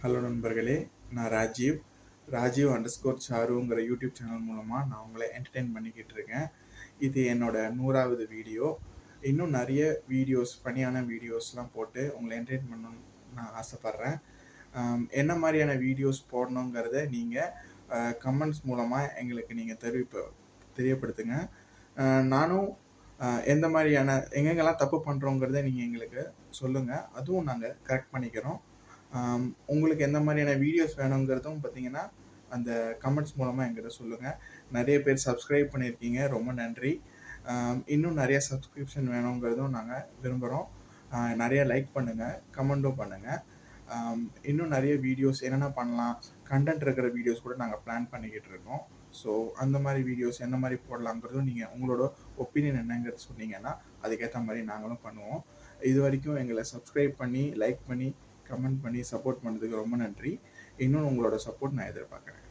Hello நண்பர்களே, நான் Rajiv underscore சாருங்கிற YouTube channel மூலமாக நான் உங்களை என்டர்டெயின் பண்ணிக்கிட்டு இருக்கேன். இது என்னோட 100வது வீடியோ. இன்னும் நிறைய வீடியோஸ், ஃபனியான வீடியோஸ்லாம் போட்டு உங்களை என்டர்டெயின் பண்ணணும்னு நான் ஆசைப்பட்றேன். என்ன மாதிரியான வீடியோஸ் போடணுங்கிறத நீங்கள் கமெண்ட்ஸ் மூலமாக எங்களுக்கு நீங்கள் தெரியப்படுத்துங்க. நானும் எந்த மாதிரியான எங்கெங்கெல்லாம் தப்பு பண்ணுறோங்கிறத நீங்கள் எங்களுக்கு சொல்லுங்கள். அதுவும் நாங்கள் கரெக்ட் பண்ணிக்கிறோம். உங்களுக்கு எந்த மாதிரியான வீடியோஸ் வேணுங்கிறதும் பார்த்தீங்கன்னா அந்த கமெண்ட்ஸ் மூலமாக எங்கிட்ட சொல்லுங்கள். நிறைய பேர் சப்ஸ்கிரைப் பண்ணியிருக்கீங்க, ரொம்ப நன்றி. இன்னும் நிறைய சப்ஸ்கிரிப்ஷன் வேணுங்கிறதும் நாங்கள் விரும்புகிறோம். நிறைய லைக் பண்ணுங்கள், கமெண்ட்டும் பண்ணுங்கள். இன்னும் நிறைய வீடியோஸ் என்னென்ன பண்ணலாம், கண்டென்ட் இருக்கிற வீடியோஸ் கூட நாங்கள் பிளான் பண்ணிக்கிட்டு இருக்கோம். ஸோ அந்த மாதிரி வீடியோஸ் என்ன மாதிரி போடலாங்கிறதும் நீங்கள் உங்களோட ஒப்பீனியன் என்னங்கிறது சொன்னீங்கன்னா அதுக்கேற்ற மாதிரி நாங்களும் பண்ணுவோம். இது வரைக்கும் எங்களை சப்ஸ்கிரைப் பண்ணி, லைக் பண்ணி, கமெண்ட் பண்ணி சப்போர்ட் பண்ணதுக்கு ரொம்ப நன்றி. இன்னும் உங்களோட சப்போர்ட் நான் எதிர்பார்க்குறேன்.